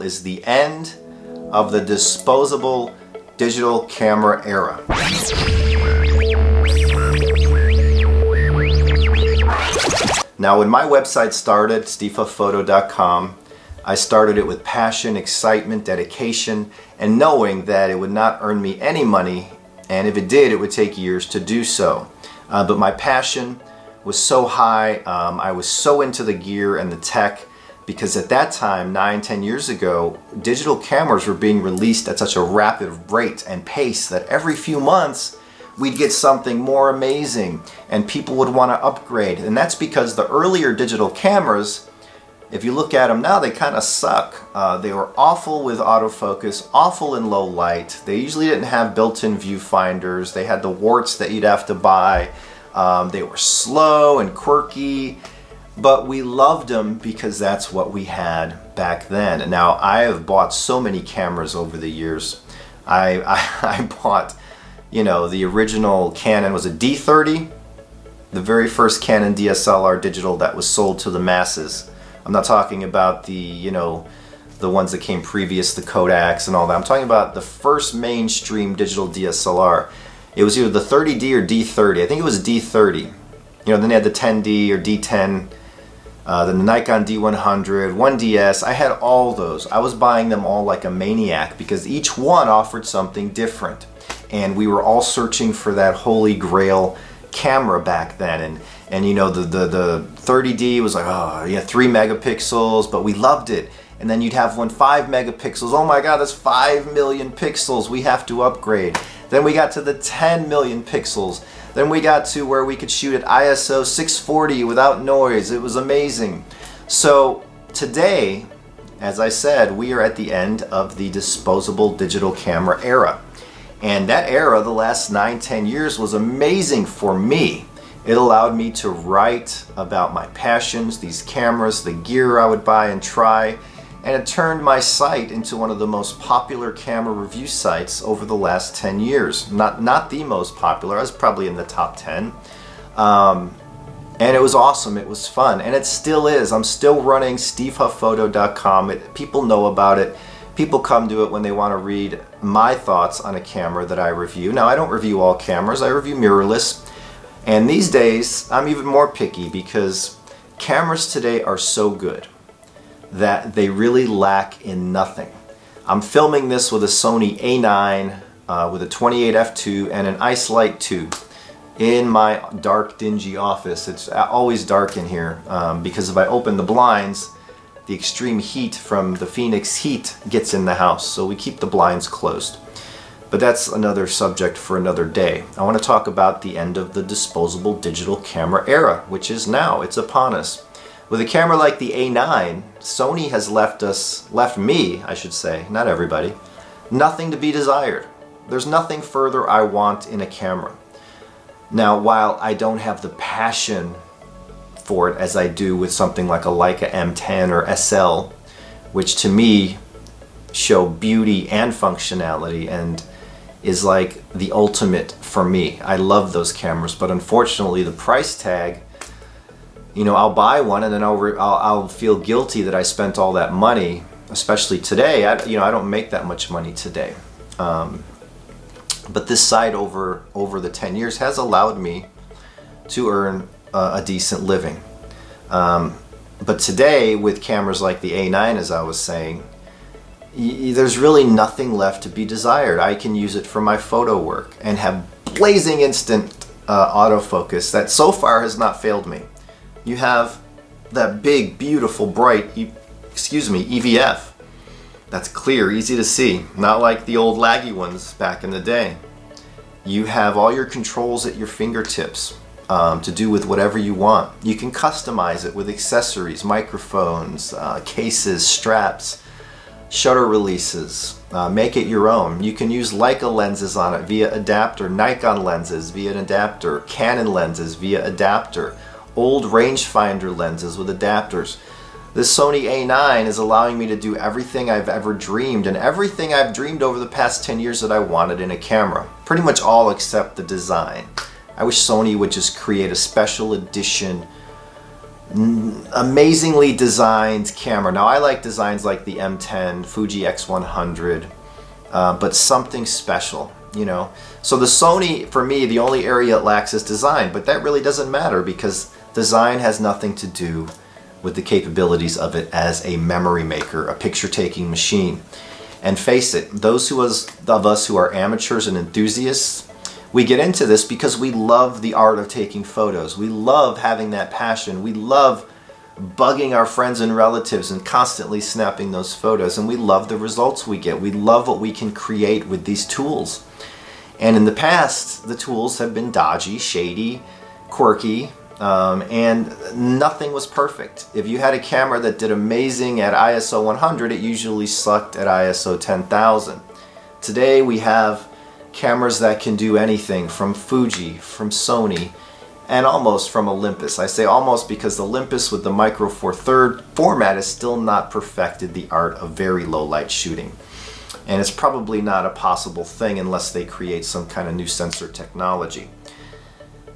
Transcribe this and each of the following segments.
is the end of the disposable digital camera era. Now, when my website started, stefaphoto.com, I started it with passion, excitement, dedication, and knowing that it would not earn me any money, and if it did, it would take years to do so. But my passion was so high, I was so into the gear and the tech, because at that time, 9-10 years ago, digital cameras were being released at such a rapid rate and pace that every few months we'd get something more amazing and people would want to upgrade. And that's because the earlier digital cameras, if you look at them now, they kind of suck. They were awful with autofocus, awful in low light. They usually didn't have built-in viewfinders. They had the warts that you'd have to buy. They were slow and quirky. But we loved them because that's what we had back then. And now I have bought so many cameras over the years. I bought, the original Canon was a D30, the very first Canon DSLR digital that was sold to the masses. I'm not talking about the ones that came previous, the Kodaks and all that. I'm talking about the first mainstream digital DSLR. It was either the 30D or D30. I think it was D30. Then they had the 10D or D10. Then the Nikon D100, 1DS, I had all those. I was buying them all like a maniac because each one offered something different. And we were all searching for that holy grail camera back then. And the 30D was like, 3 megapixels, but we loved it. And then you'd have one 5 megapixels. Oh my God, that's 5 million pixels. We have to upgrade. Then we got to the 10 million pixels. Then we got to where we could shoot at ISO 640 without noise. It was amazing. So today, as I said, we are at the end of the disposable digital camera era. And that era, the last 9-10 years, was amazing for me. It allowed me to write about my passions, these cameras, the gear I would buy and try. And it turned my site into one of the most popular camera review sites over the last 10 years. Not the most popular, I was probably in the top 10. And it was awesome, it was fun, and it still is. I'm still running stefaphoto.com. People know about it. People come to it when they want to read my thoughts on a camera that I review. Now, I don't review all cameras, I review mirrorless. And these days, I'm even more picky because cameras today are so good that they really lack in nothing. I'm filming this with a Sony A9 with a 28 f2 and an Ice Light 2 in my dark, dingy office. It's always dark in here because if I open the blinds, the extreme heat from the Phoenix heat gets in the house, so we keep the blinds closed. But that's another subject for another day. I want to talk about the end of the disposable digital camera era, which is now, it's upon us. With a camera like the A9, Sony has left me, I should say, not everybody, nothing to be desired. There's nothing further I want in a camera. Now, while I don't have the passion for it as I do with something like a Leica M10 or SL, which to me show beauty and functionality and is like the ultimate for me. I love those cameras, but unfortunately the price tag, I'll buy one and then I'll feel guilty that I spent all that money, especially today. I don't make that much money today. But this site over the 10 years has allowed me to earn a decent living. But today, with cameras like the A9, as I was saying, there's really nothing left to be desired. I can use it for my photo work and have blazing instant autofocus that so far has not failed me. You have that big, beautiful, bright, EVF. That's clear, easy to see, not like the old laggy ones back in the day. You have all your controls at your fingertips to do with whatever you want. You can customize it with accessories, microphones, cases, straps, shutter releases. Make it your own. You can use Leica lenses on it via adapter, Nikon lenses via an adapter, Canon lenses via adapter, old rangefinder lenses with adapters. This Sony A9 is allowing me to do everything I've ever dreamed and everything I've dreamed over the past 10 years that I wanted in a camera. Pretty much all except the design. I wish Sony would just create a special edition Amazingly designed camera. Now I like designs like the M10, Fuji X100, but something special, you know. So the Sony, for me, the only area it lacks is design, but that really doesn't matter because design has nothing to do with the capabilities of it as a memory maker, a picture-taking machine. And face it, those of us who are amateurs and enthusiasts, we get into this because we love the art of taking photos. We love having that passion. We love bugging our friends and relatives and constantly snapping those photos. And we love the results we get. We love what we can create with these tools. And in the past, the tools have been dodgy, shady, quirky, and nothing was perfect. If you had a camera that did amazing at ISO 100, it usually sucked at ISO 10,000. Today we have cameras that can do anything from Fuji, from Sony, and almost from Olympus. I say almost because the Olympus with the Micro Four Thirds format is still not perfected the art of very low light shooting. And it's probably not a possible thing unless they create some kind of new sensor technology.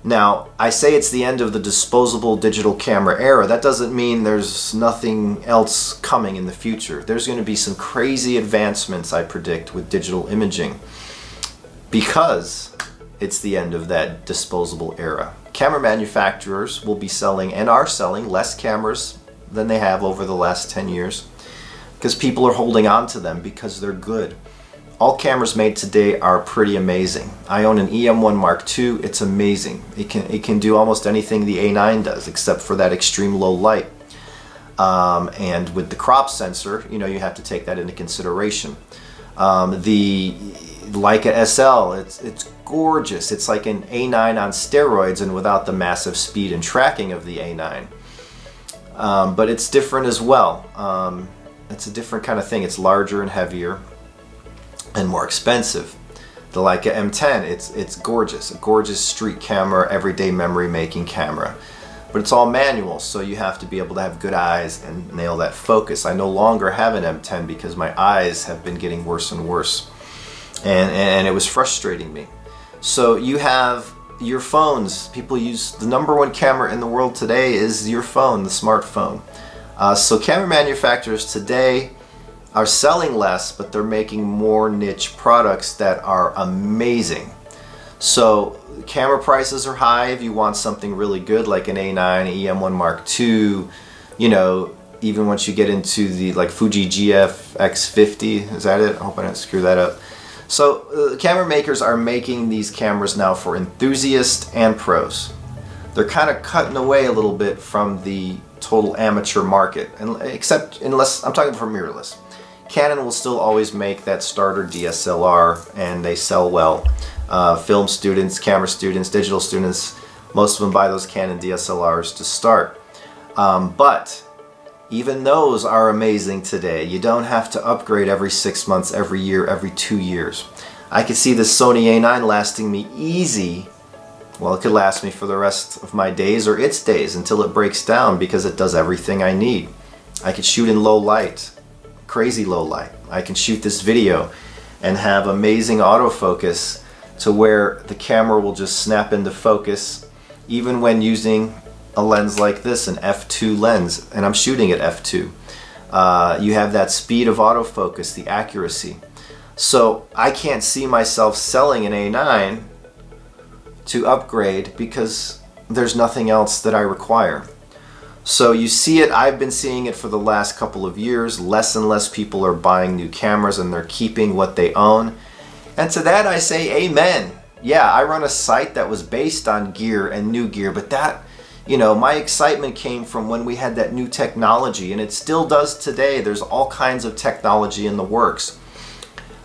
Now, I say it's the end of the disposable digital camera era. That doesn't mean there's nothing else coming in the future. There's going to be some crazy advancements, I predict, with digital imaging because it's the end of that disposable era. Camera manufacturers will be selling and are selling less cameras than they have over the last 10 years because people are holding on to them because they're good. All cameras made today are pretty amazing. I own an EM1 Mark II. It's amazing. It can do almost anything the A9 does except for that extreme low light. And with the crop sensor, you know, you have to take that into consideration. The Leica SL, it's gorgeous. It's like an A9 on steroids and without the massive speed and tracking of the A9. But it's different as well. It's a different kind of thing. It's larger and heavier and more expensive. The Leica M10, it's gorgeous. A gorgeous street camera, everyday memory making camera. But it's all manual, so you have to be able to have good eyes and nail that focus. I no longer have an M10 because my eyes have been getting worse and worse. And it was frustrating me. So you have your phones. People use the #1 camera in the world today is your phone, the smartphone. So camera manufacturers today are selling less, but they're making more niche products that are amazing. So camera prices are high if you want something really good like an A9, EM1 Mark II, you know, even once you get into the like Fuji GF X50, is that it? I hope I didn't screw that up. So camera makers are making these cameras now for enthusiasts and pros. They're kind of cutting away a little bit from the total amateur market, except unless I'm talking for mirrorless. Canon will still always make that starter DSLR and they sell well. Film students, camera students, digital students, most of them buy those Canon DSLRs to start. But even those are amazing today. You don't have to upgrade every 6 months, every year, every 2 years. I could see the Sony A9 lasting me easy. Well, it could last me for the rest of my days or its days until it breaks down because it does everything I need. I could shoot in low light, crazy low light. I can shoot this video and have amazing autofocus to where the camera will just snap into focus even when using a lens like this, an f2 lens, and I'm shooting at f2. You have that speed of autofocus, the accuracy. So I can't see myself selling an A9 to upgrade because there's nothing else that I require. So you see it, I've been seeing it for the last couple of years. Less and less people are buying new cameras and they're keeping what they own. And to that I say amen. Yeah, I run a site that was based on gear and new gear, but that, you know, my excitement came from when we had that new technology, and it still does today. There's all kinds of technology in the works.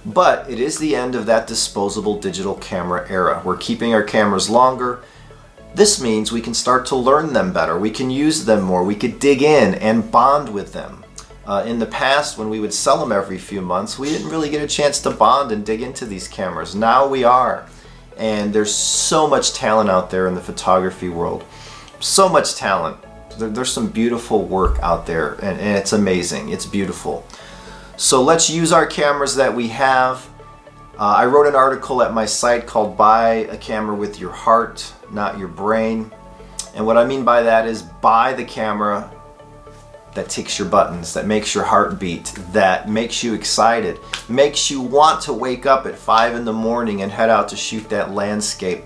But it is the end of that disposable digital camera era. We're keeping our cameras longer. This means we can start to learn them better. We can use them more. We could dig in and bond with them. In the past, when we would sell them every few months, we didn't really get a chance to bond and dig into these cameras. Now we are. And there's so much talent out there in the photography world. So much talent. There's some beautiful work out there, and it's amazing. It's beautiful. So let's use our cameras that we have. I wrote an article at my site called Buy a Camera with Your Heart, Not Your Brain. And what I mean by that is buy the camera that ticks your buttons, that makes your heart beat, that makes you excited, makes you want to wake up at 5 in the morning and head out to shoot that landscape.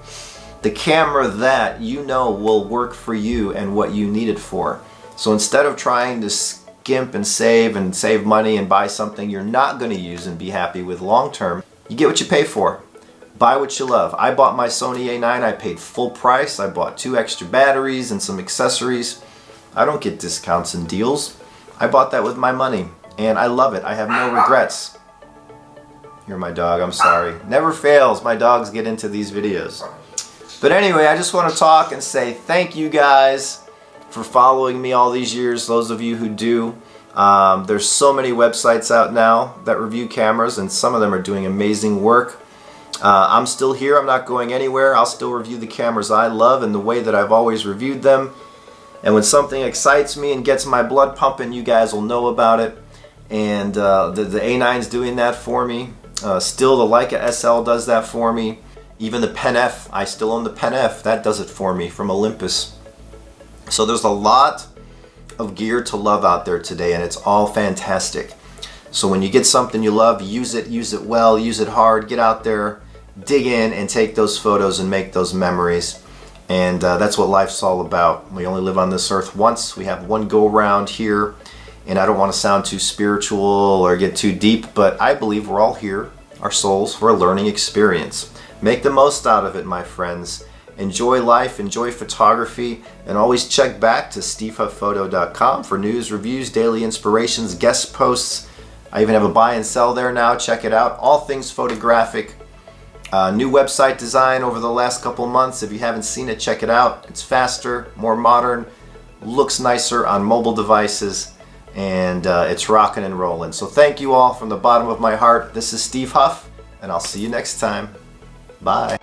The camera that you know will work for you and what you need it for. So instead of trying to skimp and save money and buy something you're not going to use and be happy with long term, you get what you pay for. Buy what you love. I bought my Sony A9, I paid full price. I bought 2 extra batteries and some accessories. I don't get discounts and deals. I bought that with my money and I love it. I have no regrets. You're my dog, I'm sorry. Never fails, my dogs get into these videos. But anyway, I just want to talk and say thank you guys for following me all these years, those of you who do. There's so many websites out now that review cameras and some of them are doing amazing work. I'm still here, I'm not going anywhere. I'll still review the cameras I love in the way that I've always reviewed them. And when something excites me and gets my blood pumping, you guys will know about it. And the A9's doing that for me. Still, the Leica SL does that for me. Even the Pen F, I still own the Pen F. That does it for me from Olympus. So there's a lot of gear to love out there today, and it's all fantastic. So when you get something you love, use it well, use it hard, get out there, dig in and take those photos and make those memories. And that's what life's all about. We only live on this earth once. We have one go round here. And I don't want to sound too spiritual or get too deep, but I believe we're all here, our souls, for a learning experience. Make the most out of it, my friends. Enjoy life, enjoy photography, and always check back to stevehufpphoto.com for news, reviews, daily inspirations, guest posts. I even have a buy and sell there now. Check it out. All things photographic. New website design over the last couple months. If you haven't seen it, check it out. It's faster, more modern, looks nicer on mobile devices, and it's rocking and rolling. So thank you all from the bottom of my heart. This is Steve Huff, and I'll see you next time. Bye.